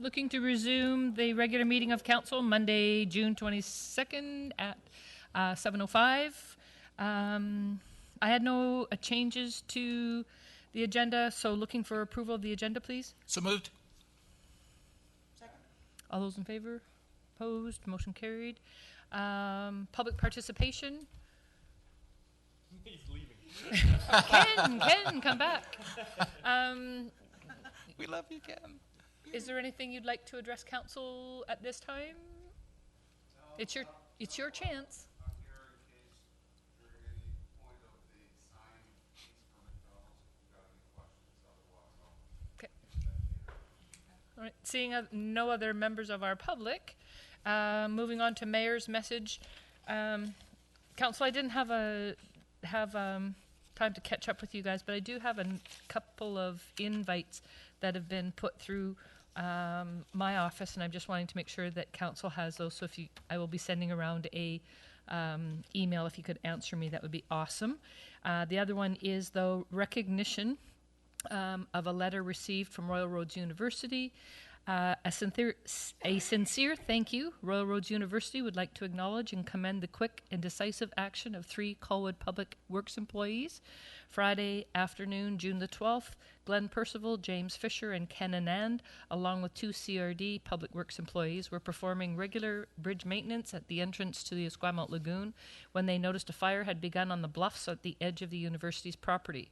Looking to resume the regular meeting of council Monday, June 22nd at 7:05. I had no changes to the agenda, so looking for approval of the agenda, please. So moved. Second. All those in favor? Opposed? Motion carried. Public participation. He's leaving. Ken, come back. We love you, Ken. Is there anything you'd like to address council at this time? It's your chance. I'm here in case during any point of the sign piece permit goes, if you've got any questions, otherwise Okay. All right. Seeing no other members of our public, moving on to mayor's message. Council, I didn't have time to catch up with you guys, but I do have a couple of invites that have been put through my office, and I'm just wanting to make sure that council has those. So I will be sending around a email. If you could answer me, that would be awesome. The other one is the recognition of a letter received from Royal Roads University. A sincere thank you. Royal Roads University would like to acknowledge and commend the quick and decisive action of 3 Colwood Public Works employees. Friday afternoon, June the 12th, Glenn Percival, James Fisher, and Ken Anand, along with 2 CRD Public Works employees, were performing regular bridge maintenance at the entrance to the Esquimalt Lagoon when they noticed a fire had begun on the bluffs at the edge of the university's property.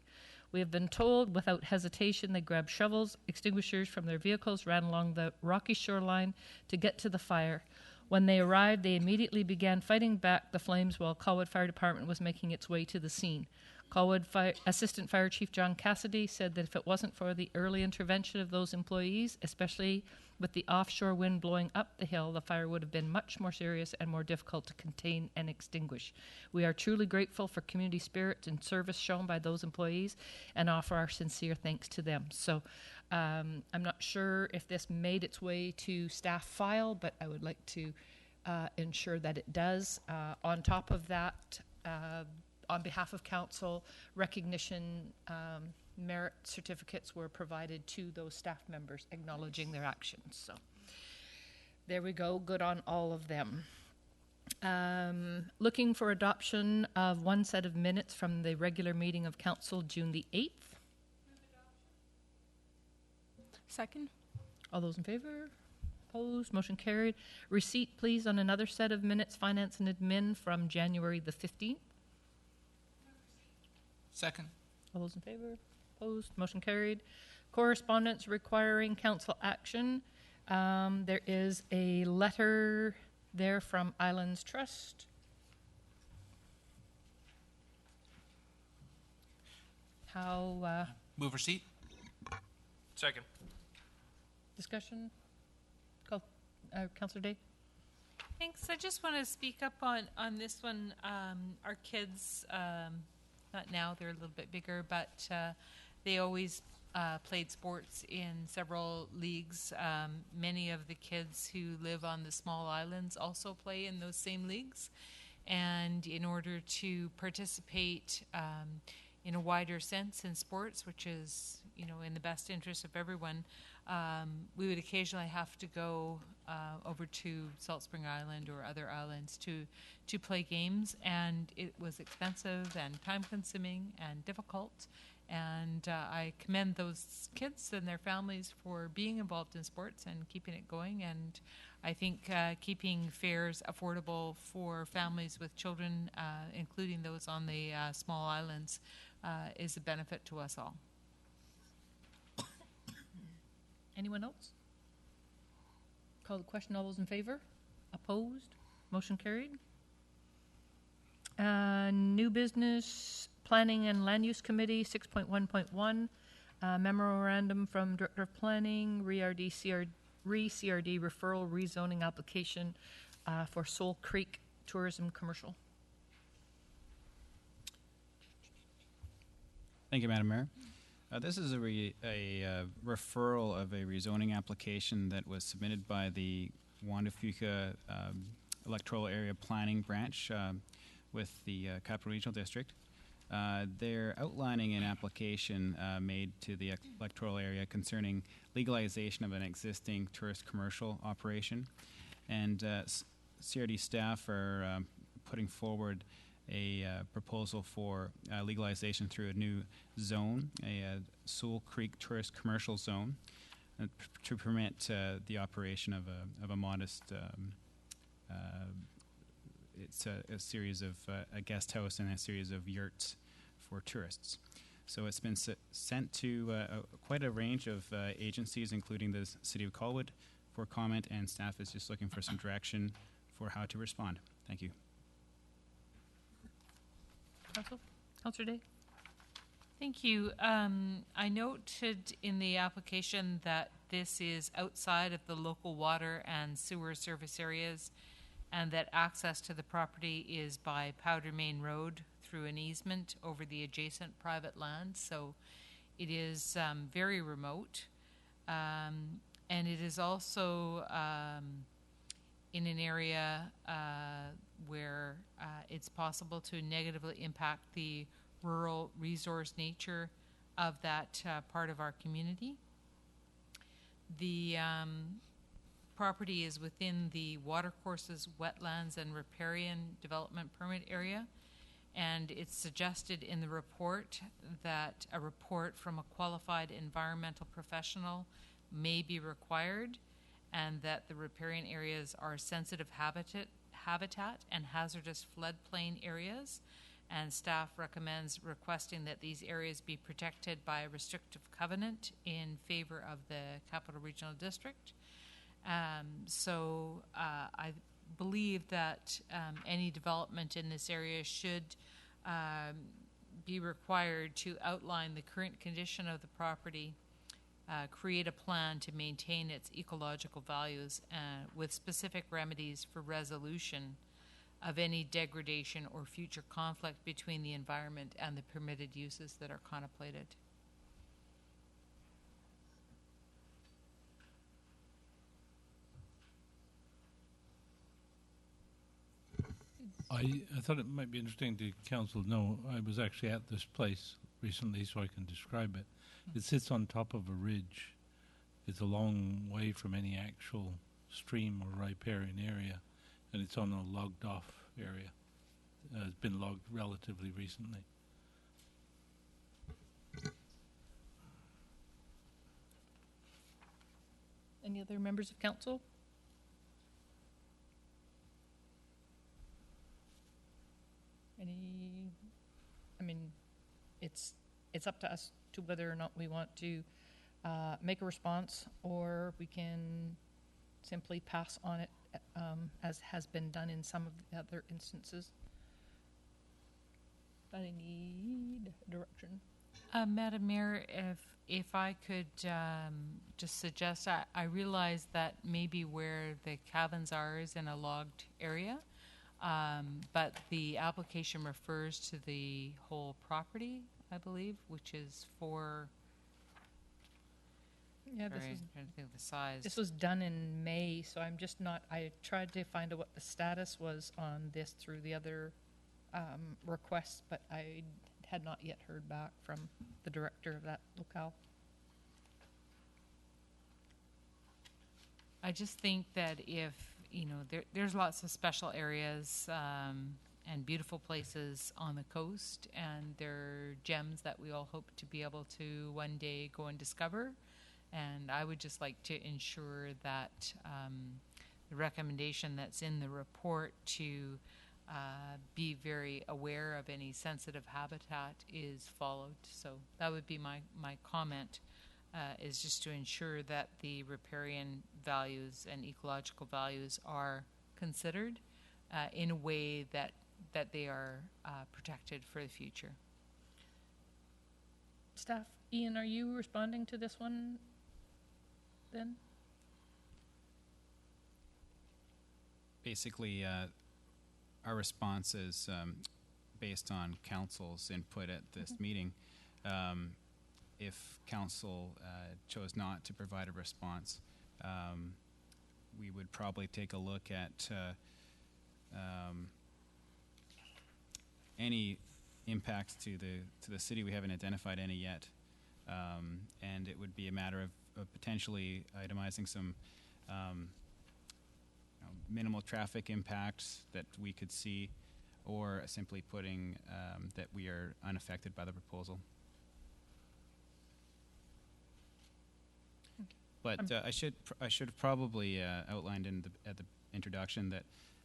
We have been told without hesitation they grabbed shovels, extinguishers from their vehicles, ran along the rocky shoreline to get to the fire. When they arrived, they immediately began fighting back the flames while Colwood Fire Department was making its way to the scene. Colwood Assistant Fire Chief John Cassidy said that if it wasn't for the early intervention of those employees, especially with the offshore wind blowing up the hill, the fire would have been much more serious and more difficult to contain and extinguish. We are truly grateful for community spirit and service shown by those employees and offer our sincere thanks to them. So I'm not sure if this made its way to staff file, but I would like to ensure that it does. On top of that, on behalf of council, recognition merit certificates were provided to those staff members acknowledging their actions. So there we go, good on all of them. Looking for adoption of one set of minutes from the regular meeting of council June the 8th. Second. All those in favor? Opposed? Motion carried. Receipt, please, on another set of minutes, finance and admin from January the 15th. Second. All those in favor? Opposed? Motion carried. Correspondence requiring council action. There is a letter there from Islands Trust. How, Move receipt. Second. discussion? Councillor Day? Thanks. I just want to speak up on this one. Our kids, not now, they're a little bit bigger, but they always played sports in several leagues. Many of the kids who live on the small islands also play in those same leagues. And in order to participate in a wider sense in sports, which is, in the best interest of everyone, we would occasionally have to go over to Salt Spring Island or other islands to play games, and it was expensive and time-consuming and difficult. And I commend those kids and their families for being involved in sports and keeping it going. And I think keeping fares affordable for families with children, including those on the small islands, is a benefit to us all. Anyone else? Call the question. All those in favor? Opposed? Motion carried. New business, Planning and Land Use Committee, 6.1.1, memorandum from Director of Planning, CRD Referral Rezoning Application for Soule Creek Tourism Commercial. Thank you, Madam Mayor. This is a referral of a rezoning application that was submitted by the Juan de Fuca Electoral Area Planning Branch with the Capital Regional District. They're outlining an application made to the electoral area concerning legalization of an existing tourist commercial operation. And CRD staff are putting forward a proposal for legalization through a new zone, a Soule Creek Tourist Commercial Zone, to permit the operation of a modest it's a series of a guest house and a series of yurts for tourists. So it's been sent to quite a range of agencies, including the City of Colwood, for comment, and staff is just looking for some direction for how to respond. Thank you. Councillor Day? Thank you. I noted in the application that this is outside of the local water and sewer service areas, and that access to the property is by Powder Main Road through an easement over the adjacent private land. So it is very remote. And it is also in an area where it's possible to negatively impact the rural resource nature of that part of our community. The property is within the watercourses, wetlands, and riparian development permit area, and it's suggested in the report that a report from a qualified environmental professional may be required, and that the riparian areas are sensitive habitat and hazardous floodplain areas, and staff recommends requesting that these areas be protected by a restrictive covenant in favor of the Capital Regional District. So I believe that any development in this area should be required to outline the current condition of the property, create a plan to maintain its ecological values with specific remedies for resolution of any degradation or future conflict between the environment and the permitted uses that are contemplated. I thought it might be interesting to council know, I was actually at this place recently, so I can describe it. It sits on top of a ridge. It's a long way from any actual stream or riparian area, and it's on a logged off area. It's been logged relatively recently. Any other members of council? I mean, it's up to us to whether or not we want to make a response, or we can simply pass on it as has been done in some of the other instances. But I need direction. Madam Mayor, if I could just suggest, I realize that maybe where the cabins are is in a logged area, but the application refers to the whole property, I believe, which is for. Yeah, Sorry, I'm trying to think of the size. this was done in May, so I'm just not. I tried to find out what the status was on this through the other requests, but I had not yet heard back from the director of that locale. I just think that if, you know, there's lots of special areas and beautiful places on the coast, and they're gems that we all hope to be able to one day go and discover. And I would just like to ensure that the recommendation that's in the report to be very aware of any sensitive habitat is followed. So that would be my comment, is just to ensure that the riparian values and ecological values are considered in a way that they are protected for the future. Staff, Ian, are you responding to this one then? Basically, our response is based on council's input at this meeting. If council chose not to provide a response, we would probably take a look at any impacts to the city. We haven't identified any yet, and it would be a matter of potentially itemizing some minimal traffic impacts that we could see, or simply putting that we are unaffected by the proposal. But I should have probably outlined at the introduction that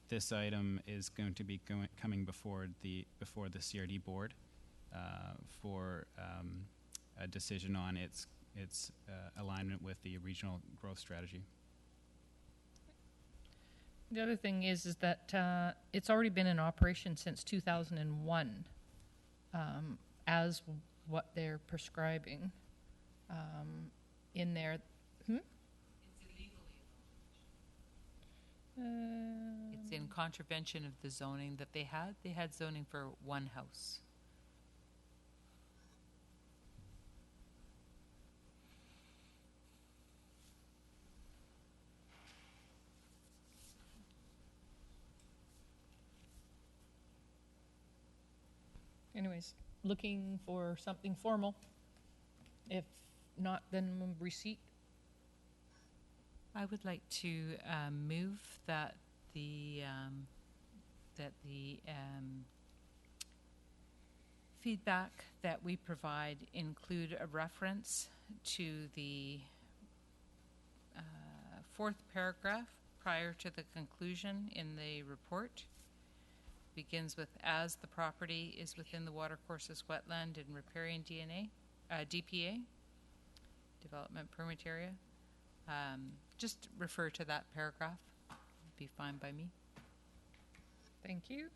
this item is going to be coming before the CRD board for a decision on its alignment with the regional growth strategy. The other thing is that it's already been in operation since 2001 as what they're prescribing in there. It's in contravention of the zoning that they had. They had zoning for one house. Anyways, looking for something formal. If not, then receipt. I would like to move that the feedback that we provide include a reference to the fourth paragraph prior to the conclusion in the report. Begins with, as the property is within the watercourses, wetland, and riparian DPA, development permit area. Just refer to that paragraph. Be fine by me. Thank you.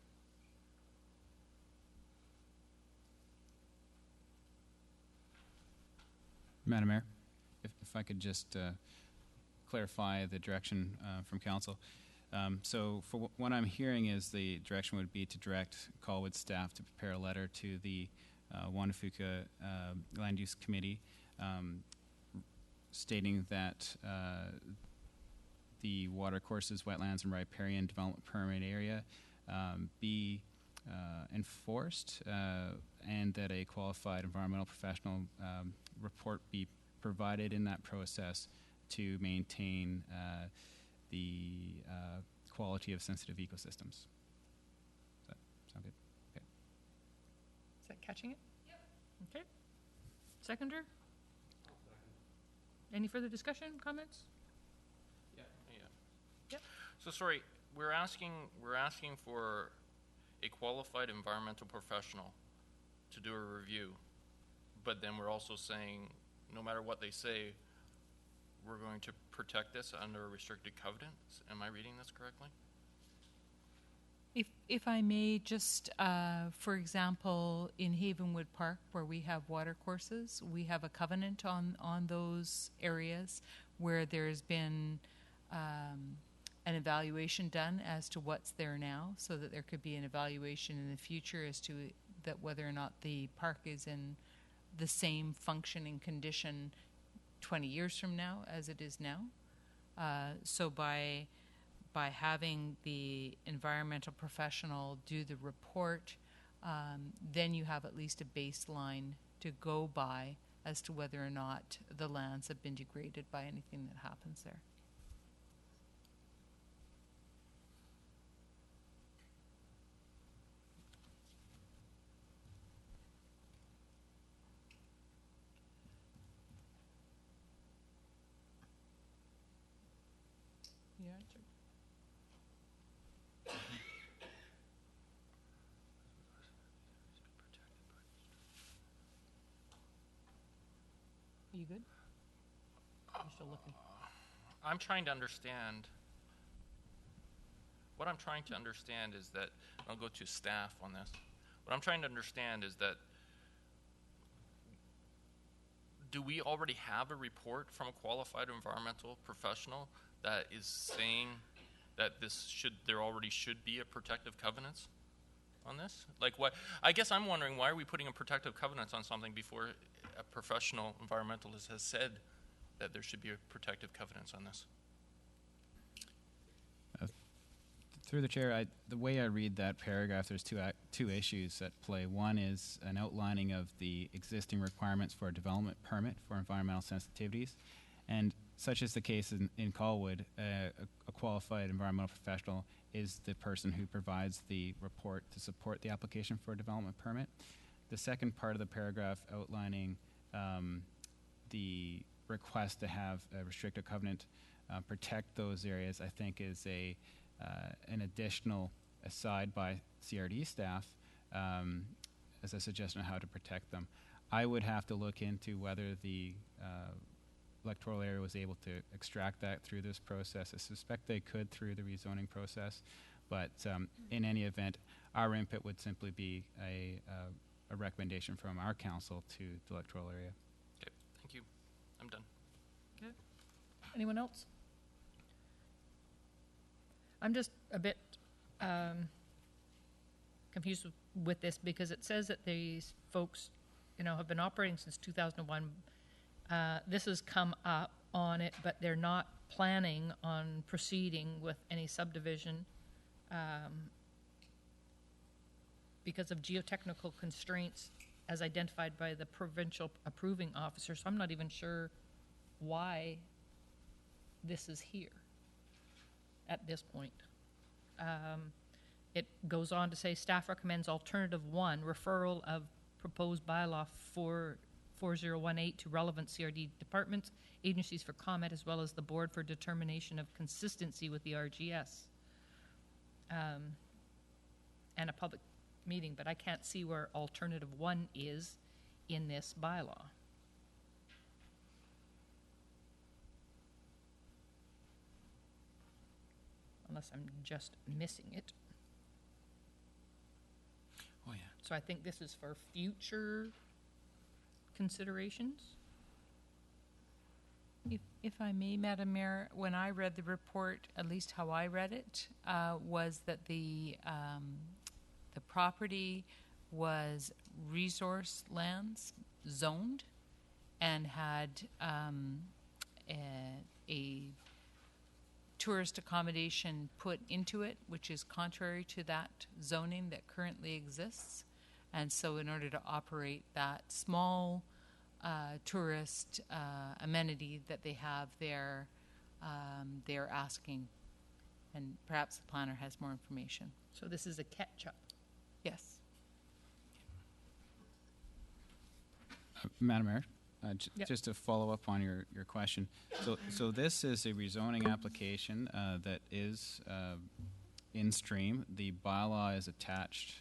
Madam Mayor, if I could just clarify the direction from council. So for what I'm hearing is the direction would be to direct Colwood staff to prepare a letter to the Wanafuka Land Use Committee stating that the watercourses, wetlands, and riparian development permit area be enforced and that a qualified environmental professional report be provided in that process to maintain the quality of sensitive ecosystems. Does that sound good? Okay. Is that catching it? Yep. Okay. Seconder? Any further discussion, comments? Yeah. Yep. So sorry, we're asking for a qualified environmental professional to do a review, but then we're also saying, no matter what they say, we're going to protect this under restricted covenants. Am I reading this correctly? If I may, just for example, in Havenwood Park, where we have watercourses, we have a covenant on those areas where there's been an evaluation done as to what's there now, so that there could be an evaluation in the future as to that whether or not the park is in the same functioning condition 20 years from now as it is now. So by having the environmental professional do the report, then you have at least a baseline to go by as to whether or not the lands have been degraded by anything that happens there. You answered. Are you good? Are you still looking? I'm trying to understand. What I'm trying to understand is that, I'll go to staff on this. What I'm trying to understand is that, do we already have a report from a qualified environmental professional that is saying that there already should be a protective covenants on this? Like what? I guess I'm wondering, why are we putting a protective covenants on something before a professional environmentalist has said that there should be a protective covenants on this? Through the chair, the way I read that paragraph, there's two issues at play. One is an outlining of the existing requirements for a development permit for environmental sensitivities, and such is the case in Colwood, a qualified environmental professional is the person who provides the report to support the application for a development permit. The second part of the paragraph outlining the request to have a restricted covenant protect those areas, I think is an additional aside by CRD staff as a suggestion on how to protect them. I would have to look into whether the electoral area was able to extract that through this process. I suspect they could through the rezoning process, but in any event, our input would simply be a recommendation from our council to the electoral area. Okay, thank you. I'm done. Okay. Anyone else? I'm just a bit confused with this because it says that these folks, have been operating since 2001. This has come up on it, but they're not planning on proceeding with any subdivision because of geotechnical constraints as identified by the provincial approving officer. So I'm not even sure why this is here at this point. It goes on to say staff recommends alternative 1, referral of proposed bylaw 4018 to relevant CRD departments, agencies for comment, as well as the board for determination of consistency with the RGS. And a public meeting, but I can't see where alternative 1 is in this bylaw. Unless I'm just missing it. Oh, yeah. So I think this is for future considerations. If I may, Madam Mayor, when I read the report, at least how I read it, was that the property was resource lands zoned and had a tourist accommodation put into it, which is contrary to that zoning that currently exists. And so in order to operate that small tourist amenity that they have there, they're asking, and perhaps the planner has more information. So this is a catch-up. Yes. Madam Mayor, Yep. just to follow up on your question. So this is a rezoning application that is in stream. The bylaw is attached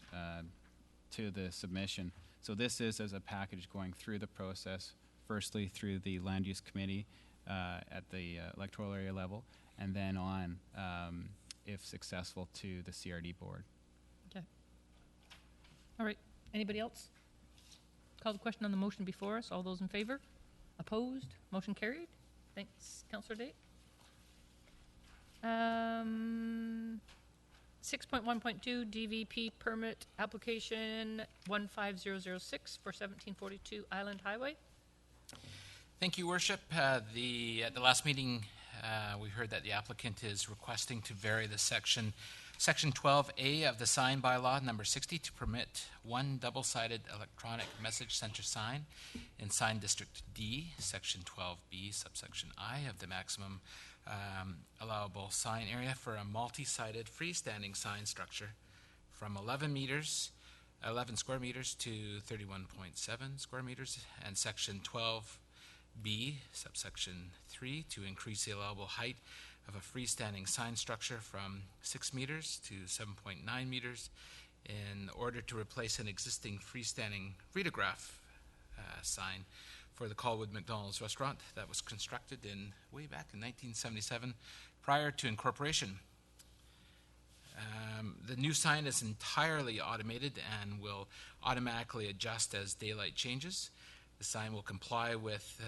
to the submission. So this is as a package going through the process, firstly through the land use committee at the electoral area level, and then on, if successful, to the CRD board. Okay. All right. Anybody else? Call the question on the motion before us. All those in favor? Opposed? Motion carried. Thanks, Councillor Day. 6.1.2 DVP Permit Application 15006 for 1742 Island Highway. Thank you, Worship. At the last meeting, we heard that the applicant is requesting to vary the Section 12A of the sign bylaw number 60 to permit one double-sided electronic message center sign in sign district D, Section 12B, subsection I of the maximum allowable sign area for a multi-sided freestanding sign structure from 11 square meters to 31.7 square meters, and Section 12B, subsection 3, to increase the allowable height of a freestanding sign structure from 6 meters to 7.9 meters in order to replace an existing freestanding readograph sign for the Colwood McDonald's restaurant that was constructed way back in 1977 prior to incorporation. The new sign is entirely automated and will automatically adjust as daylight changes. The sign will comply with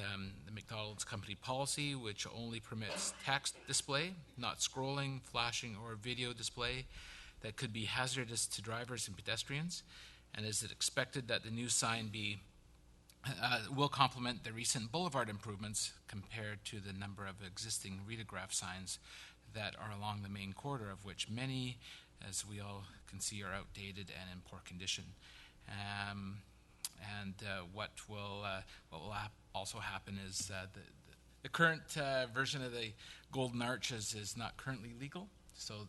the McDonald's company policy, which only permits text display, not scrolling, flashing, or video display that could be hazardous to drivers and pedestrians. And is it expected that the new sign will complement the recent boulevard improvements compared to the number of existing readograph signs that are along the main corridor, of which many as we all can see, are outdated and in poor condition. What will also happen is the current version of the Golden Arches is not currently legal. So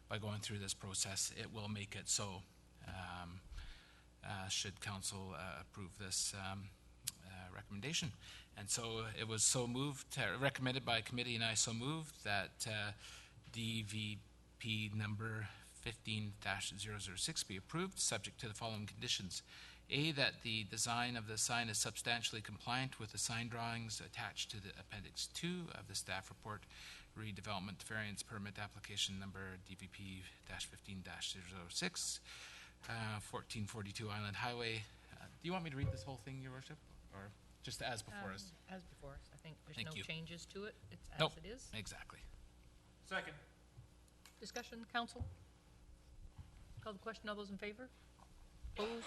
by going through this process, it will make it so. Should council approve this recommendation. And so it was so moved, recommended by committee, and I so moved that DVP number 15-006 be approved, subject to the following conditions. A, that the design of the sign is substantially compliant with the sign drawings attached to the Appendix 2 of the staff report, redevelopment variance permit application number DVP-15-006, 1442 Island Highway. Do you want me to read this whole thing, Your Worship, or just as before us? As before, I think there's Thank no you. changes to it. It's as Nope. it is. Exactly. Second. Discussion, council? Call the question. All those in favor? Opposed?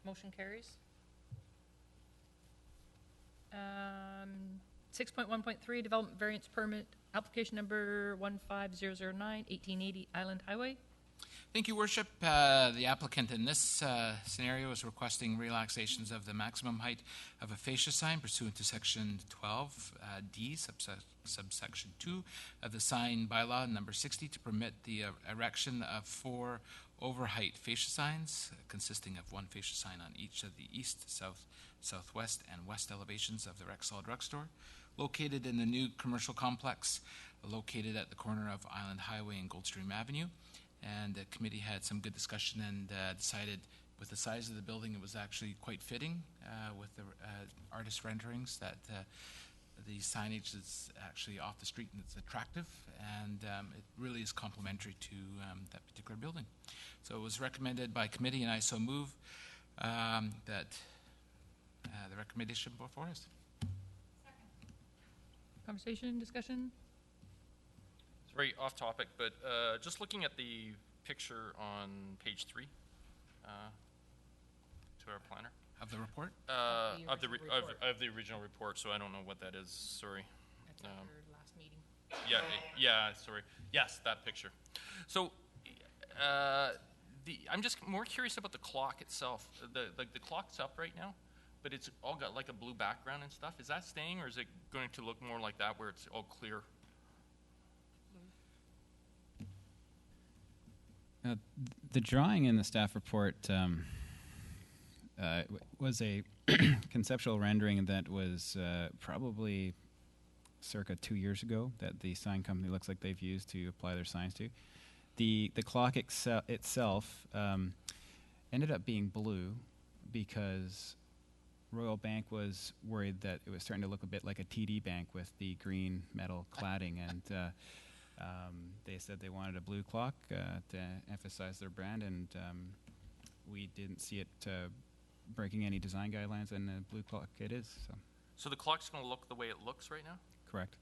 Motion carries. 6.1.3, development variance permit, application number 15009, 1880 Island Highway. Thank you, Worship. The applicant in this scenario is requesting relaxations of the maximum height of a fascia sign pursuant to Section 12D, subsection 2 of the sign bylaw number 60 to permit the erection of 4 overheight fascia signs consisting of 1 fascia sign on each of the east, south, southwest, and west elevations of the Rexall drugstore, located in the new commercial complex located at the corner of Island Highway and Goldstream Avenue. And the committee had some good discussion and decided with the size of the building it was actually quite fitting with the artist renderings that the signage is actually off the street and it's attractive, and it really is complementary to that particular building. So it was recommended by committee, and I so move that the recommendation before us. Conversation, discussion? It's very off topic, but just looking at the picture on page 3 to our planner. Of the report? Of the original report. of the original report, so I don't know what that is. Sorry. That's after last meeting. Yeah, sorry. Yes, that picture. So, I'm just more curious about the clock itself. The clock's up right now, but it's all got like a blue background and stuff. Is that staying, or is it going to look more like that, where it's all clear? The drawing in the staff report was a conceptual rendering that was probably circa 2 years ago that the sign company looks like they've used to apply their signs to. The clock itself ended up being blue because Royal Bank was worried that it was starting to look a bit like a TD Bank with the green metal cladding, and they said they wanted a blue clock to emphasize their brand, and we didn't see it breaking any design guidelines, and the blue clock it is. So the clock's going to look the way it looks right now? Correct.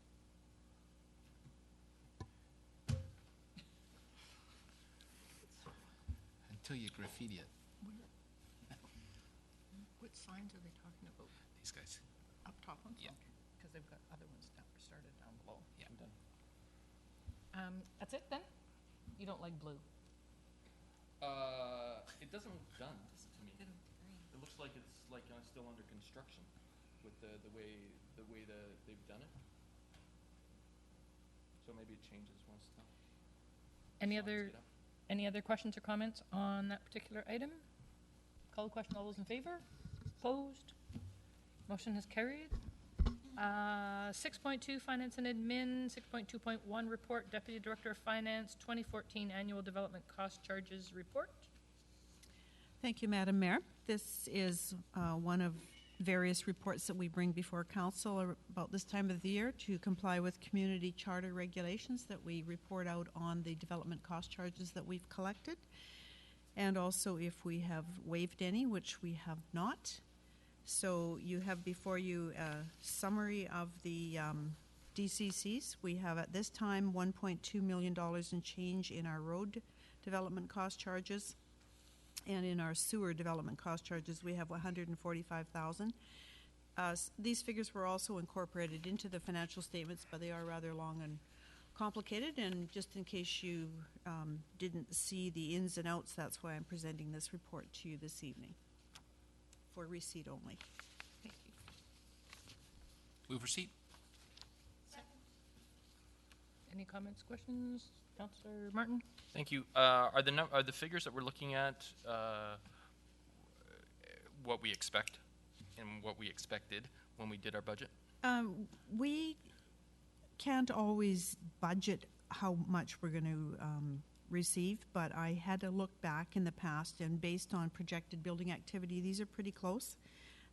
Until you graffiti it. What signs are they talking about? These guys. Up top ones? Yeah. Because they've got other ones down, started down below. Yeah. That's it then? You don't like blue? It doesn't look done to me. It looks like it's like still under construction with the way they've done it. So maybe it changes once the signs get up. Any other questions or comments on that particular item? Call the question. All those in favor? Opposed? Motion is carried. 6.2, Finance and Admin. 6.2.1, Report, Deputy Director of Finance, 2014 Annual Development Cost Charges Report. Thank you, Madam Mayor. This is one of various reports that we bring before Council about this time of the year to comply with community charter regulations that we report out on the development cost charges that we've collected, and also if we have waived any, which we have not. So you have before you a summary of the DCCs. We have at this time $1.2 million in change in our road development cost charges, and in our sewer development cost charges we have $145,000. These figures were also incorporated into the financial statements, but they are rather long and complicated, and just in case you didn't see the ins and outs, that's why I'm presenting this report to you this evening for receipt only. Thank you. Move receipt. Any comments, questions? Councillor Martin? Thank you. Are the figures that we're looking at what we expect and what we expected when we did our budget? We can't always budget how much we're going to receive, but I had to look back in the past, and based on projected building activity, these are pretty close.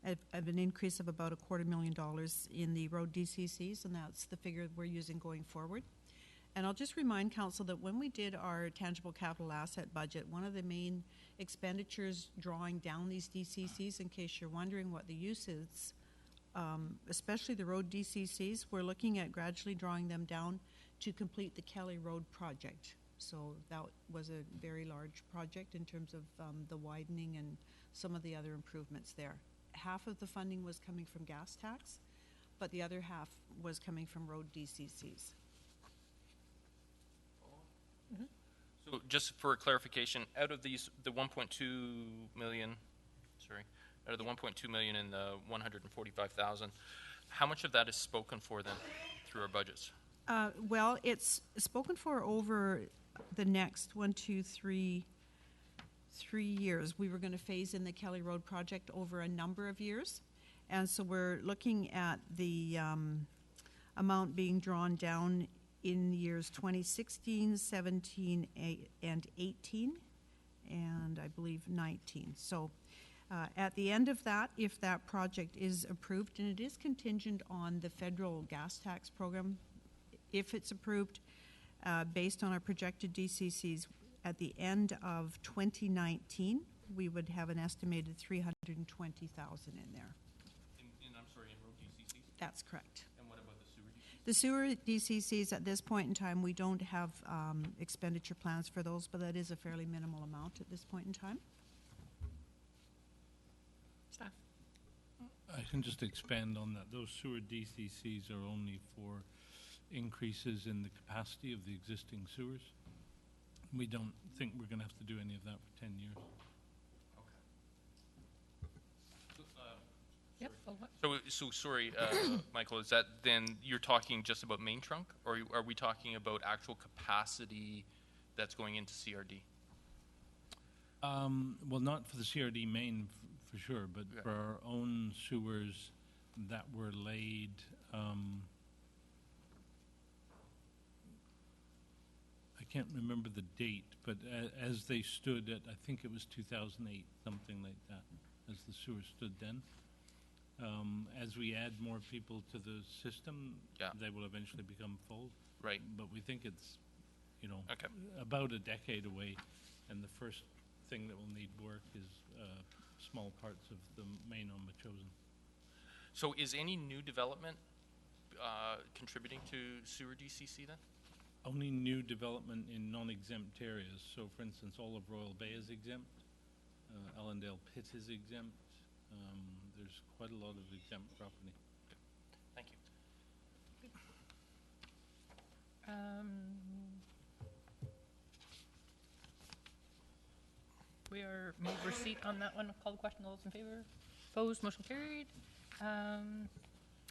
Of an increase of about $250,000 in the road DCCs, and that's the figure we're using going forward. And I'll just remind Council that when we did our tangible capital asset budget, one of the main expenditures drawing down these DCCs, in case you're wondering what the use is, especially the road DCCs, we're looking at gradually drawing them down to complete the Kelly Road project. So that was a very large project in terms of the widening and some of the other improvements there. Half of the funding was coming from gas tax, but the other half was coming from road DCCs. So just for clarification, out of these, the 1.2 million, out of the 1.2 million and the 145,000, how much of that is spoken for then through our budgets? Well, it's spoken for over the next 3 years. We were going to phase in the Kelly Road project over a number of years. And so we're looking at the amount being drawn down in years 2016, 17, and 18, and I believe 19. So at the end of that, if that project is approved, and it is contingent on the federal gas tax program, if it's approved based on our projected DCCs, at the end of 2019, we would have an estimated 320,000 in there. I'm sorry, in road DCCs? That's correct. And what about the sewer DCCs? The sewer DCCs, at this point in time, we don't have expenditure plans for those, but that is a fairly minimal amount at this point in time. Staff? I can just expand on that. Those sewer DCCs are only for increases in the capacity of the existing sewers. We don't think we're going to have to do any of that for 10 years. Yep. Oh, what? So sorry, Michael, is that then you're talking just about main trunk, or are we talking about actual capacity that's going into CRD? Well, not for the CRD main for sure, but Yeah. for our own sewers that were laid. I can't remember the date, but as they stood at, I think it was 2008, something like that, as the sewer stood then. As we add more people to the system, Yeah. they will eventually become full. Right. But we think it's, Okay. about a decade away, and the first thing that will need work is small parts of the main on Machosen. So is any new development contributing to sewer DCC then? Only new development in non-exempt areas. So, for instance, all of Royal Bay is exempt. Allendale Pit is exempt. There's quite a lot of exempt property. Thank you. We are move receipt on that one. Call the question. All those in favor? Opposed? Motion carried.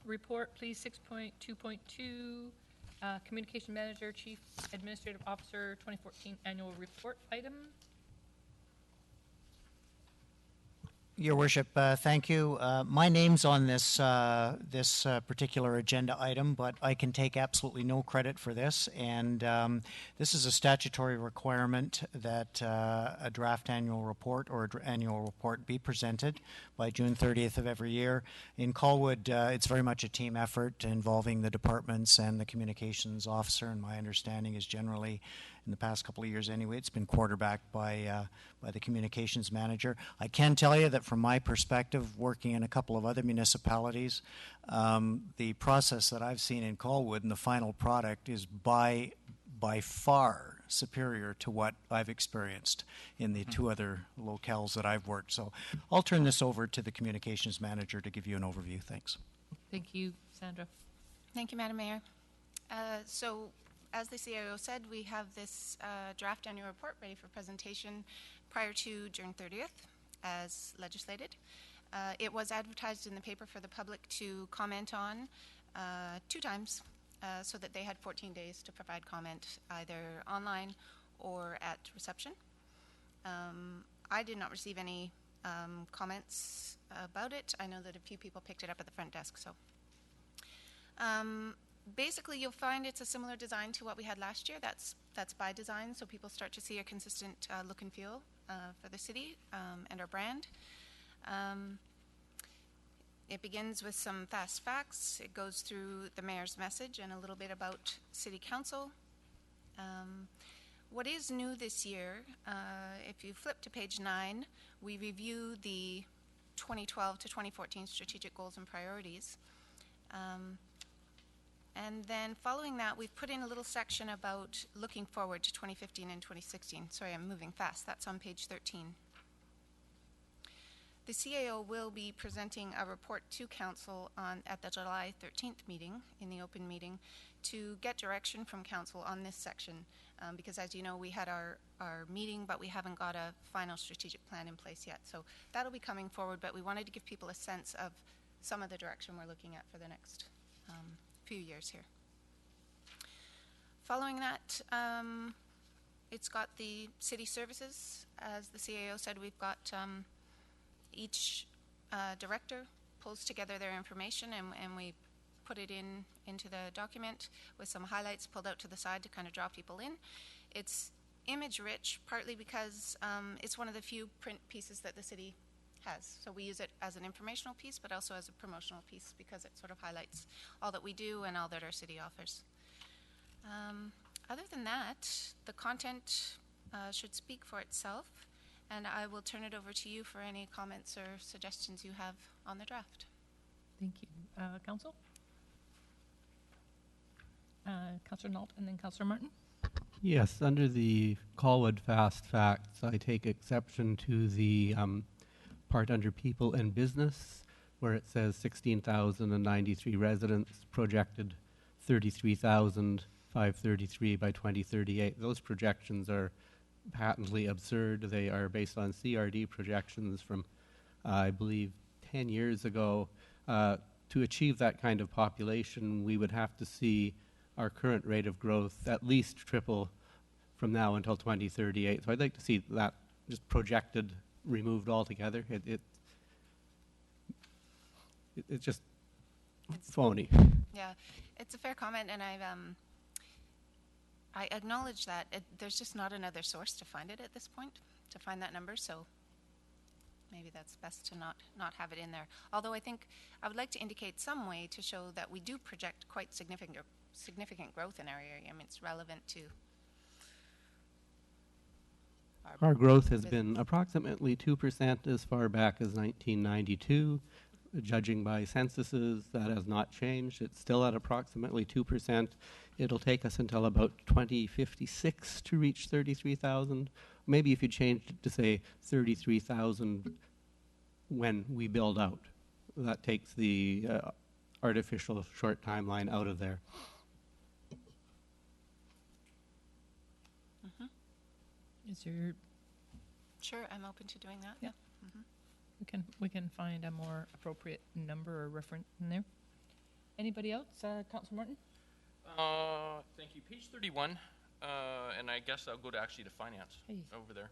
Report, please. 6.2.2. Communication Manager, Chief Administrative Officer, 2014 Annual Report item. Your Worship, thank you. My name's on this particular agenda item, but I can take absolutely no credit for this. And this is a statutory requirement that a draft annual report or annual report be presented by June 30th of every year. In Colwood, it's very much a team effort involving the departments and the communications officer, and my understanding is generally, in the past couple of years anyway, it's been quarterbacked by the communications manager. I can tell you that from my perspective, working in a couple of other municipalities, the process that I've seen in Colwood and the final product is by far superior to what I've experienced in the two other locales that I've worked. So I'll turn this over to the communications manager to give you an overview. Thanks. Thank you, Sandra. Thank you, Madam Mayor. So as the CIO said, we have this draft annual report ready for presentation prior to June 30th, as legislated. It was advertised in the paper for the public to comment on 2 times, so that they had 14 days to provide comment either online or at reception. I did not receive any comments about it. I know that a few people picked it up at the front desk. So basically, you'll find it's a similar design to what we had last year. That's by design, so people start to see a consistent look and feel for the city and our brand. It begins with some fast facts. It goes through the mayor's message and a little bit about city council. What is new this year, if you flip to page 9, we review the 2012 to 2014 strategic goals and priorities. And then following that, we've put in a little section about looking forward to 2015 and 2016. Sorry, I'm moving fast. That's on page 13. The CAO will be presenting a report to Council at the July 13th meeting, in the open meeting, to get direction from Council on this section. Because as you know, we had our meeting, but we haven't got a final strategic plan in place yet. So that'll be coming forward, but we wanted to give people a sense of some of the direction we're looking at for the next few years here. Following that, it's got the city services. As the CAO said, we've got each director pulls together their information, and we put it into the document with some highlights pulled out to the side to kind of draw people in. It's image rich, partly because it's one of the few print pieces that the city has. So we use it as an informational piece, but also as a promotional piece, because it sort of highlights all that we do and all that our city offers. Other than that, the content should speak for itself, and I will turn it over to you for any comments or suggestions you have on the draft. Thank you. Council? Councillor Nault and then Councillor Martin. Yes, under the Colwood fast facts, I take exception to the part under people and business, where it says 16,093 residents, projected 33,533 by 2038. Those projections are patently absurd. They are based on CRD projections from, I believe, 10 years ago. To achieve that kind of population, we would have to see our current rate of growth at least triple from now until 2038. So I'd like to see that just projected removed altogether. It's just phony. Yeah, it's a fair comment, and I acknowledge that there's just not another source to find it at this point, to find that number, so maybe that's best to not have it in there. Although I think I would like to indicate some way to show that we do project quite significant growth in our area. I mean, it's relevant to our growth has been approximately 2% as far back as 1992. Judging by censuses, that has not changed. It's still at approximately 2%. It'll take us until about 2056 to reach 33,000. Maybe if you changed it to, say, 33,000 when we build out. That takes the artificial short timeline out of there. Mm-hmm. Is there? Sure, I'm open to doing that. Yeah. Mm-hmm. We can find a more appropriate number or reference in there. Anybody else? Councillor Martin? Thank you. Page 31, and I guess I'll go to actually to finance over there,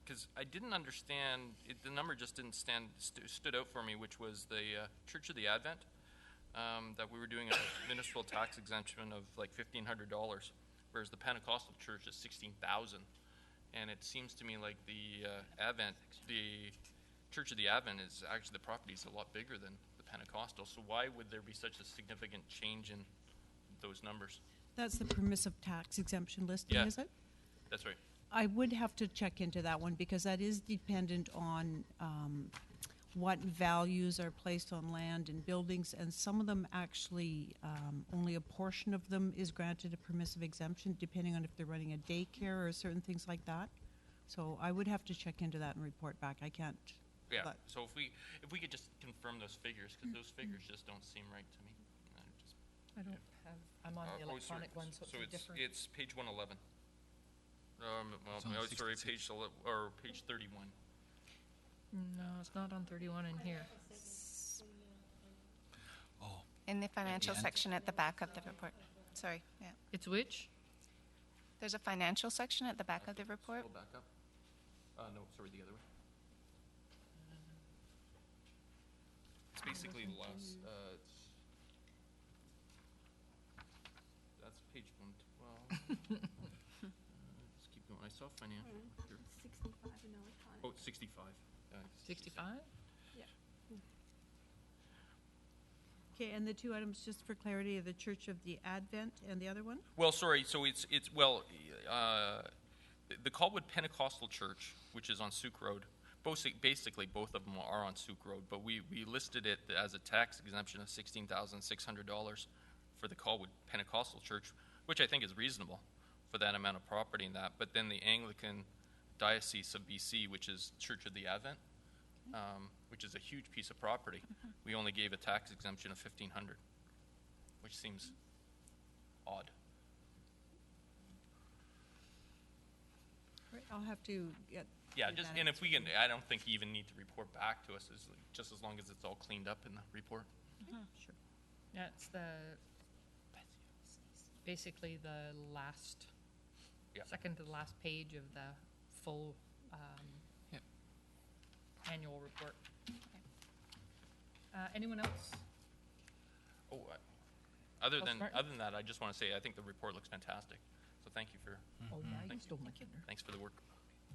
because I didn't understand the number just didn't stood out for me, which was the Church of the Advent, that we were doing a municipal tax exemption of like $1,500, whereas the Pentecostal church is $16,000, and it seems to me like the Church of the Advent is actually, the property is a lot bigger than the Pentecostal. So why would there be such a significant change in those numbers? That's the permissive tax exemption listing, is it? That's right. I would have to check into that one, because that is dependent on what values are placed on land and buildings, and some of them actually, only a portion of them is granted a permissive exemption, depending on if they're running a daycare or certain things like that. So I would have to check into that and report back. I can't. Yeah. So if we could just confirm those figures, because those figures just don't seem right to me. I don't have I'm on the sorry. electronic one, so it's a different. It's page 111. Well, It's on no, sorry, 66. page 31. No, it's not on 31 in here. Oh, In the financial end? section at the back of the report. Sorry, yeah. It's which? There's a financial section at the back of the report. Scroll back up. No, sorry, the other way. It's basically the last, that's page 112. Let's keep going. I saw financial. Here. 65 in electronic. Oh, 65. 65? Okay, and the two items, just for clarity, are the Church of the Advent and the other one? Well, sorry, so the Colwood Pentecostal Church, which is on Souk Road, basically both of them are on Souk Road, but we listed it as a tax exemption of $16,600 for the Colwood Pentecostal Church, which I think is reasonable for that amount of property in that. But then the Anglican Diocese of BC, which is Church of the Advent, which is a huge piece of property, we only gave a tax exemption of $1,500, which seems odd. Right, I'll have to get. Yeah, get just, that and if answer. we can, I don't think you even need to report back to us, just as long as it's all cleaned up in the report. Sure. Yeah, it's basically the last, Yeah. second to the last page of the full Yep. annual report. Anyone else? Oh, other than Martin? that, I just want to say I think the report looks fantastic. So thank you for Oh, now you Thank stole my thunder. thanks for the work.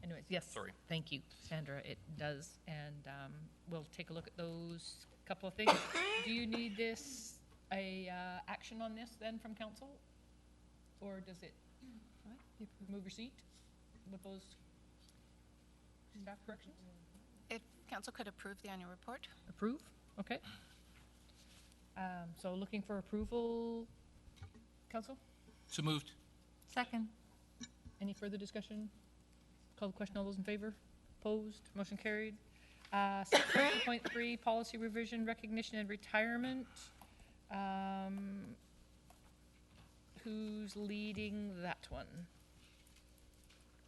Anyways, yes. Sorry. Thank you, Sandra. It does, and we'll take a look at those couple of things. Do you need action on this then from council, or does it? What? You move your seat with those staff corrections. If council could approve the annual report. Approve. Okay. So looking for approval, council. So moved. Second. Any further discussion? Call the question. All those in favor? Opposed? Motion carried. 6.3, policy revision, recognition and retirement. Who's leading that one?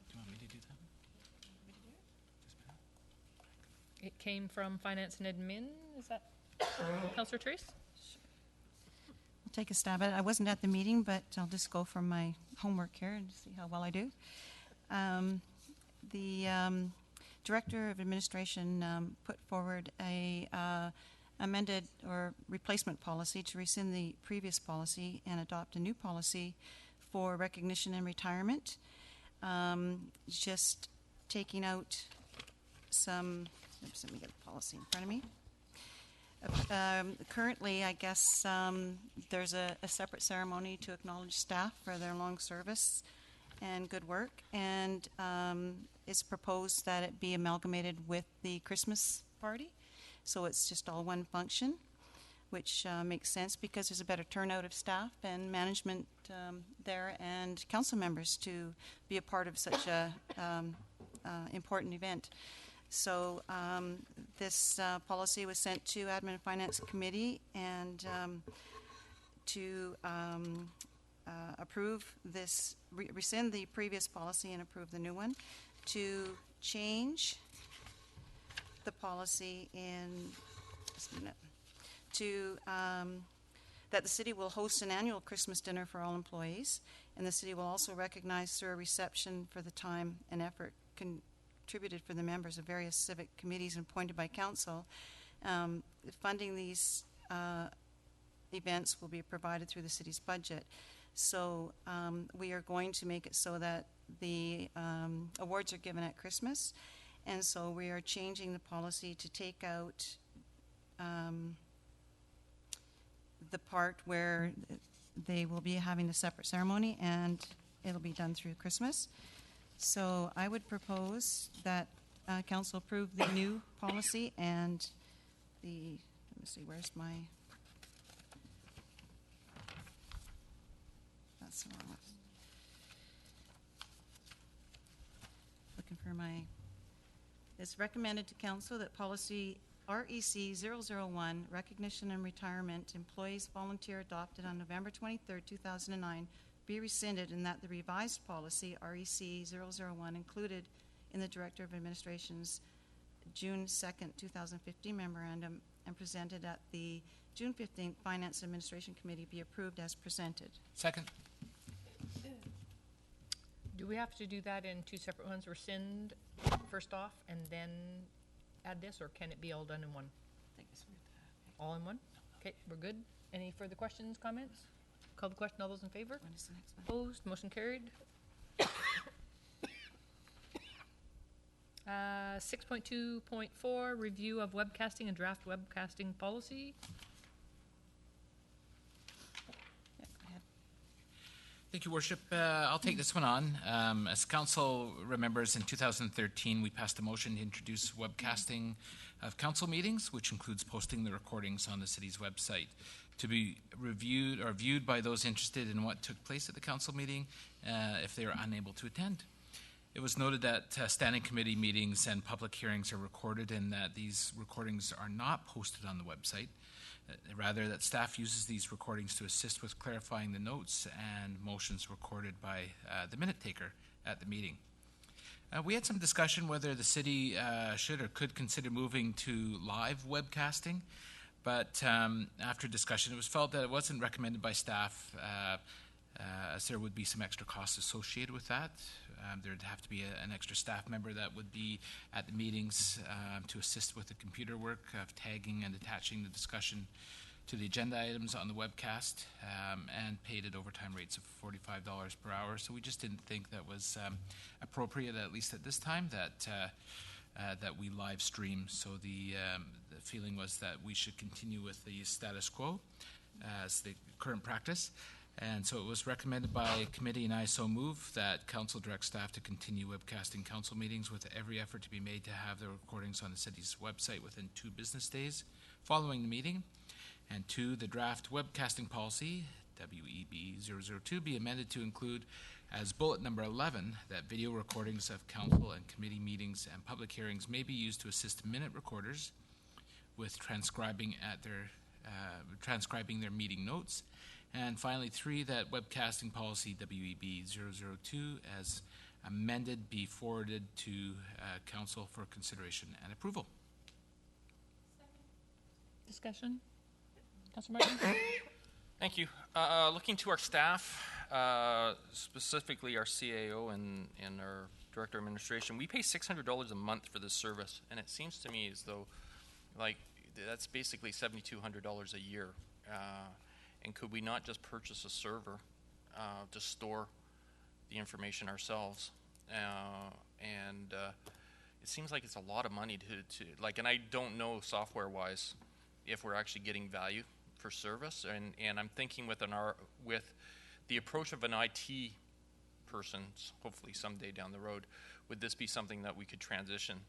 Do you want me to do that? It came from finance and admin. Is that Councillor Trace? I'll take a stab at it. I wasn't at the meeting, but I'll just go from my homework here and see how well I do. The Director of Administration put forward a amended or replacement policy to rescind the previous policy and adopt a new policy for recognition and retirement. Just taking out some, oops, let me get the policy in front of me. Currently, I guess there's a separate ceremony to acknowledge staff for their long service and good work, and it's proposed that it be amalgamated with the Christmas party, so it's just all one function, which makes sense because there's a better turnout of staff and management there and council members to be a part of such a important event. So this policy was sent to Admin and Finance Committee, and to approve this, rescind the previous policy and approve the new one, to change the policy in, just a minute, to that the city will host an annual Christmas dinner for all employees, and the city will also recognize through a reception for the time and effort contributed for the members of various civic committees appointed by council. Funding these events will be provided through the city's budget. So we are going to make it so that the awards are given at Christmas, and so we are changing the policy to take out the part where they will be having a separate ceremony, and it'll be done through Christmas. So I would propose that council approve the new policy and the, let me see, where's my, that's the wrong one. Looking for my, it's recommended to council that policy REC 001, Recognition and Retirement, Employees Volunteer adopted on November 23, 2009, be rescinded, and that the revised policy, REC 001, included in the Director of Administration's June 2nd, 2015 memorandum and presented at the June 15th Finance Administration Committee be approved as presented. Second. Do we have to do that in two separate ones? Rescind first off and then add this, or can it be all done in one? All in one? Okay, we're good. Any further questions, comments? Call the question. All those in favor? When is the next one? Opposed? Motion carried. 6.2.4, review of webcasting and draft webcasting policy. Yeah, go ahead. Thank you, Worship. I'll take this one on. As Council remembers, in 2013, we passed a motion to introduce webcasting of council meetings, which includes posting the recordings on the city's website to be reviewed or viewed by those interested in what took place at the council meeting if they are unable to attend. It was noted that standing committee meetings and public hearings are recorded and that these recordings are not posted on the website. Rather, that staff uses these recordings to assist with clarifying the notes and motions recorded by the minute taker at the meeting. We had some discussion whether the city should or could consider moving to live webcasting, but after discussion, it was felt that it wasn't recommended by staff as there would be some extra costs associated with that. There'd have to be an extra staff member that would be at the meetings to assist with the computer work of tagging and attaching the discussion to the agenda items on the webcast, and paid at overtime rates of $45 per hour. So we just didn't think that was appropriate, at least at this time, that we live stream. So the feeling was that we should continue with the status quo as the current practice. And so it was recommended by committee, and I so move that council direct staff to continue webcasting council meetings with every effort to be made to have the recordings on the city's website within 2 business days following the meeting. And 2, the draft webcasting policy, WEB 002, be amended to include as bullet number 11 that video recordings of council and committee meetings and public hearings may be used to assist minute recorders with transcribing their meeting notes. And finally, 3, that webcasting policy WEB 002 as amended be forwarded to council for consideration and approval. Discussion? Councilor Martin? Thank you. Looking to our staff, specifically our CAO and our Director of Administration, we pay $600 a month for this service, and it seems to me as though, like, that's basically $7,200 a year. And could we not just purchase a server to store the information ourselves? It seems like it's a lot of money to like, and I don't know software-wise if we're actually getting value for service. And I'm thinking with the approach of an IT person, hopefully someday down the road, would this be something that we could transition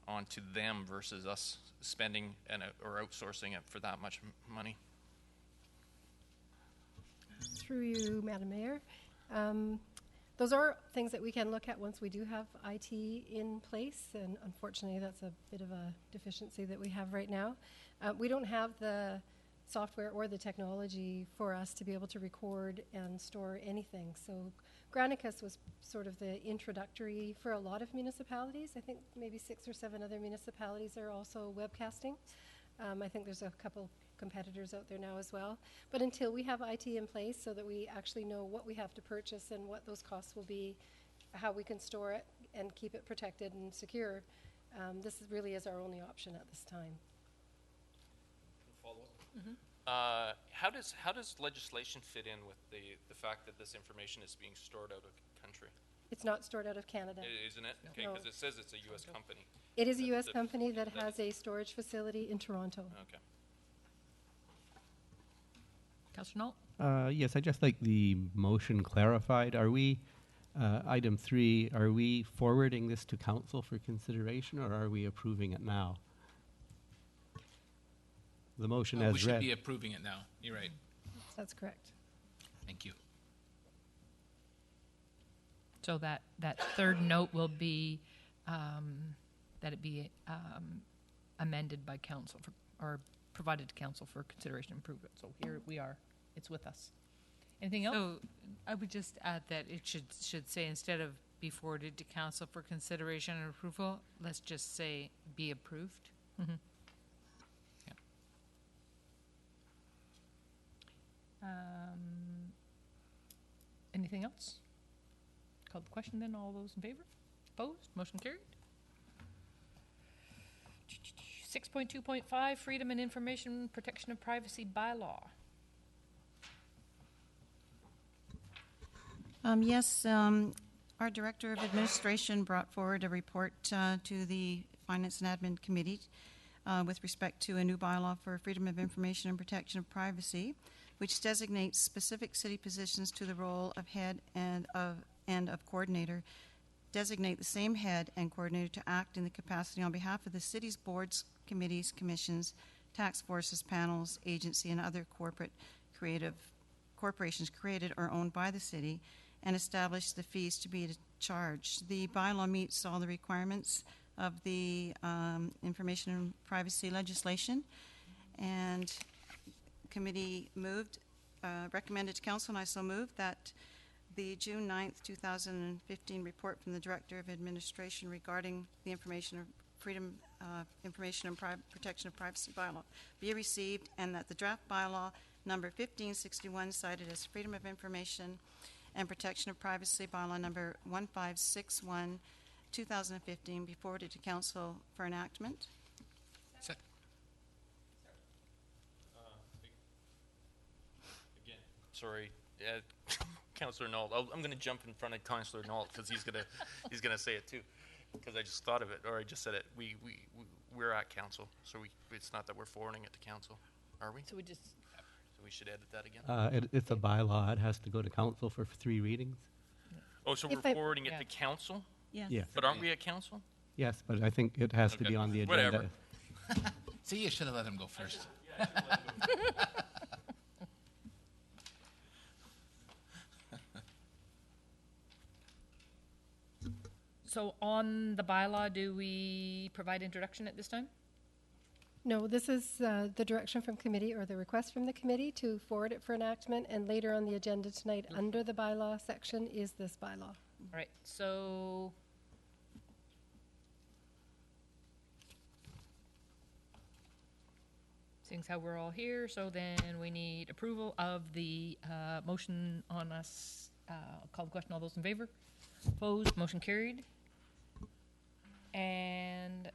onto them versus us spending or outsourcing it for that much money? Through you, Madam Mayor. Those are things that we can look at once we do have IT in place, and unfortunately that's a bit of a deficiency that we have right now. We don't have the software or the technology for us to be able to record and store anything. So Granicus was sort of the introductory for a lot of municipalities. I think maybe 6 or 7 other municipalities are also webcasting. I think there's a couple competitors out there now as well. But until we have IT in place so that we actually know what we have to purchase and what those costs will be, how we can store it and keep it protected and secure, this really is our only option at this time. Follow up. How does legislation fit in with the fact that this information is being stored out of country? It's not stored out of Canada. Isn't it? Okay, No. because it says it's a U.S. company. It is a U.S. company that has a storage facility in Toronto. Okay. Councilor Knoll? Yes, I'd just like the motion clarified. Are we, item 3, are we forwarding this to council for consideration, or are we approving it now? The motion as We should read. be approving it now. You're right. That's correct. Thank you. So that third note will be that it be amended by council or provided to council for consideration and approval. So here we are. It's with us. Anything else? So I would just add that it should say, instead of be forwarded to council for consideration and approval, let's just say be approved. Mhm. Yep. Anything else? Call the question then. All those in favor? Opposed? Motion carried. 6.2.5, Freedom and Information Protection of Privacy Bylaw. Yes, our Director of Administration brought forward a report to the Finance and Admin Committee with respect to a new bylaw for freedom of information and protection of privacy, which designates specific city positions to the role of head and of coordinator, designate the same head and coordinator to act in the capacity on behalf of the city's boards, committees, commissions, task forces, panels, agency, and other corporations created or owned by the city, and establish the fees to be charged. The bylaw meets all the requirements of the information and privacy legislation, and committee recommended to council, and I so moved, that the June 9th, 2015 report from the Director of Administration regarding the freedom of information and protection of privacy bylaw be received, and that the draft bylaw number 1561, cited as Freedom of Information and Protection of Privacy bylaw number 1561, 2015, be forwarded to council for enactment. Again, sorry, Councillor Nault. I'm going to jump in front of Councillor Nault because he's gonna say it too, because I just thought of it, or I just said it. We're at council, so it's not that we're forwarding it to council, are we? So we just. So we should edit that again. It's a bylaw. It has to go to council for 3 readings. Oh, so we're forwarding it to council? Yes. Yes. But aren't we at council? Yes, but I think it has to be on the agenda. Whatever. See, you should have let him go first. So on the bylaw, do we provide introduction at this time? No, this is the direction from committee, or the request from the committee to forward it for enactment, and later on the agenda tonight, under the bylaw section, is this bylaw. All right, so seeing how we're all here, so then we need approval of the motion on us. Call the question. All those in favor? Opposed? Motion carried. And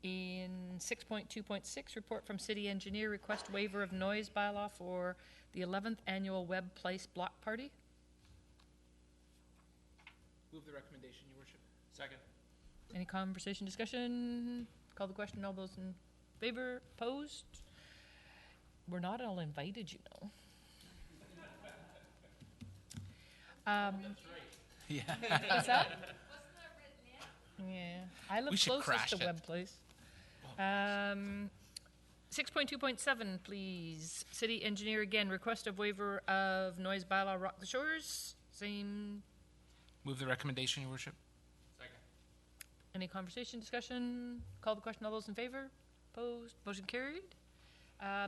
in 6.2.6, report from city engineer, request waiver of noise bylaw for the 11th annual Webb Place block party. Move the recommendation, Your Worship. Second. Any conversation, discussion? Call the question. All those in favor? Opposed? We're not all invited, you know. That's right. Yeah. What's that? Yeah, I live We should closest crash to it. Webb Place. 6.2.7, please. City engineer again, request of waiver of noise bylaw, Rock the Shores. Same. Move the recommendation, Your Worship. Second. Any conversation, discussion? Call the question. All those in favor? Opposed? Motion carried.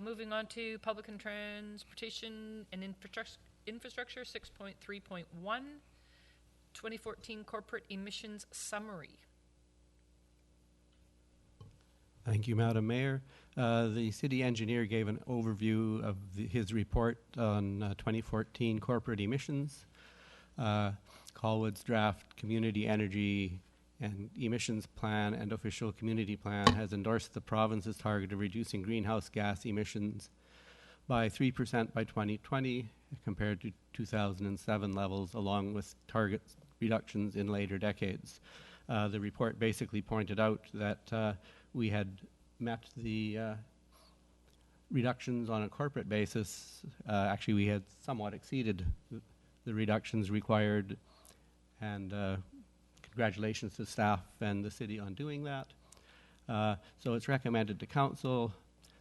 Moving on to public and transportation and infrastructure. 6.3.1. 2014 corporate emissions summary. Thank you, Madam Mayor. The city engineer gave an overview of his report on 2014 corporate emissions. Colwood's draft community energy and emissions plan and official community plan has endorsed the province's target of reducing greenhouse gas emissions by 3% by 2020 compared to 2007 levels, along with targets reductions in later decades. The report basically pointed out that we had met the reductions on a corporate basis. Actually, we had somewhat exceeded the reductions required, and congratulations to staff and the city on doing that. So it's recommended to council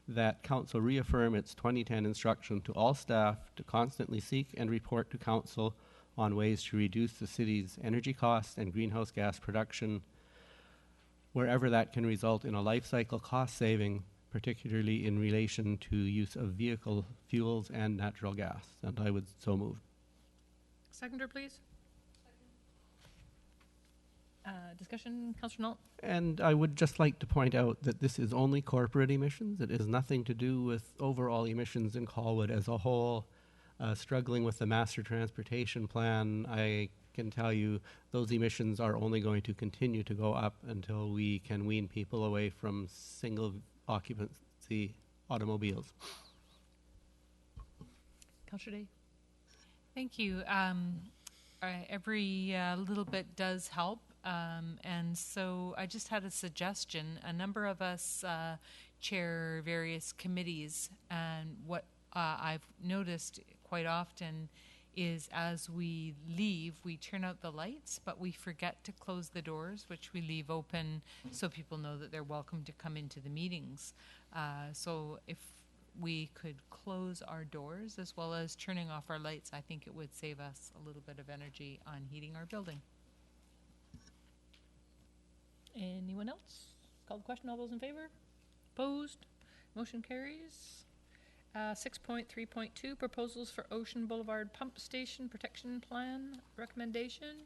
that council reaffirm its 2010 instruction to all staff to constantly seek and report to council on ways to reduce the city's energy costs and greenhouse gas production wherever that can result in a life cycle cost saving, particularly in relation to use of vehicle fuels and natural gas. And I would so move. Seconder, please. Discussion, Councillor Knoll. And I would just like to point out that this is only corporate emissions. It has nothing to do with overall emissions in Colwood as a whole. Struggling with the master transportation plan, I can tell you those emissions are only going to continue to go up until we can wean people away from single occupancy automobiles. Councillor Day. Thank you. Every little bit does help. And so I just had a suggestion. A number of us chair various committees, and what I've noticed quite often is as we leave, we turn out the lights, but we forget to close the doors, which we leave open so people know that they're welcome to come into the meetings. So if we could close our doors as well as turning off our lights, I think it would save us a little bit of energy on heating our building. Anyone else? Call the question. All those in favor? Opposed? Motion carries. 6.3.2, proposals for Ocean Boulevard Pump Station Protection Plan recommendation.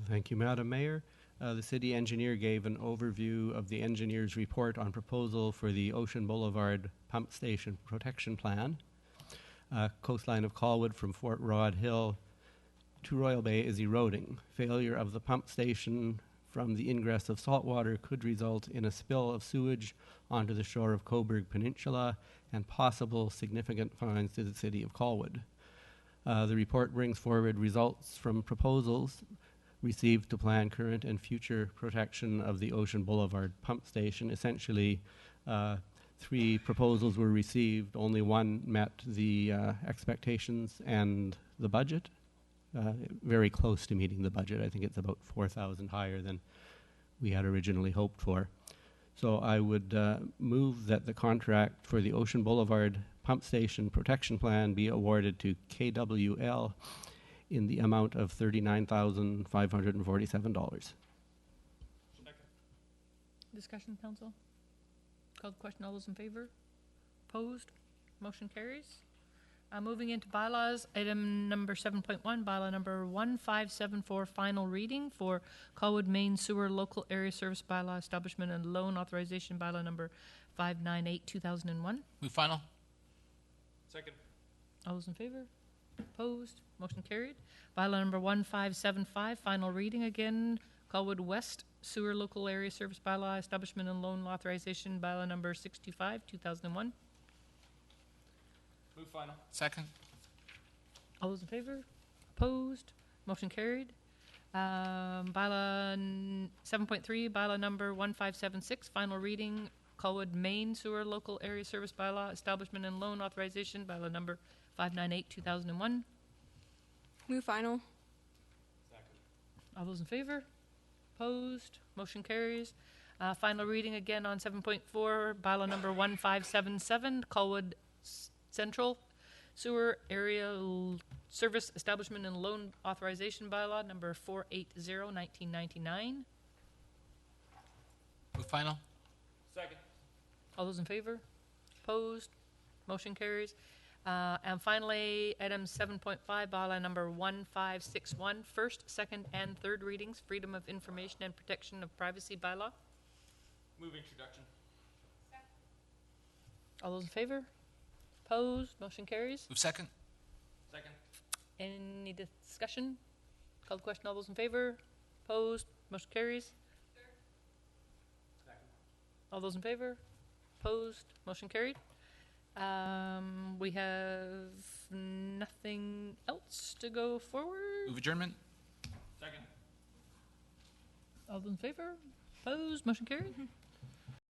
Thank you, Madam Mayor. The city engineer gave an overview of the engineer's report on proposal for the Ocean Boulevard Pump Station Protection Plan. Coastline of Colwood from Fort Rod Hill to Royal Bay is eroding. Failure of the pump station from the ingress of salt water could result in a spill of sewage onto the shore of Coburg Peninsula and possible significant fines to the city of Colwood. The report brings forward results from proposals received to plan current and future protection of the Ocean Boulevard pump station. Essentially, 3 proposals were received. Only one met the expectations and the budget. Very close to meeting the budget. I think it's about 4,000 higher than we had originally hoped for. So I would move that the contract for the Ocean Boulevard Pump Station Protection Plan be awarded to KWL in the amount of $39,547. Discussion, council. Call the question. All those in favor? Opposed? Motion carries. Moving into bylaws, item number 7.1, bylaw number 1574, final reading for Colwood Main Sewer Local Area Service Bylaw Establishment and Loan Authorization Bylaw number 598/2001. Move final. Second. All those in favor? Opposed? Motion carried. Bylaw number 1575, final reading again, Colwood West Sewer Local Area Service Bylaw Establishment and Loan Authorization Bylaw number 625/2001. Move final. Second. All those in favor? Opposed? Motion carried. Bylaw 7.3, bylaw number 1576, final reading, Colwood Main Sewer Local Area Service Bylaw Establishment and Loan Authorization, bylaw number 598/2001. Move final. Second. All those in favor? Opposed? Motion carries. Final reading again on 7.4, bylaw number 1577, Colwood Central Sewer Area Service Establishment and Loan Authorization Bylaw number 480/1999. Move final. Second. All those in favor? Opposed? Motion carries. And finally, item 7.5, bylaw number 1561, first, second, and third readings, Freedom of Information and Protection of Privacy Bylaw. Move introduction. All those in favor? Opposed? Motion carries. Move second. Second. Any discussion? Call the question. All those in favor? Opposed? Motion carries. Second. All those in favor? Opposed? Motion carried. We have nothing else to go forward. Move adjournment. Second. All those in favor? Opposed? Motion carried.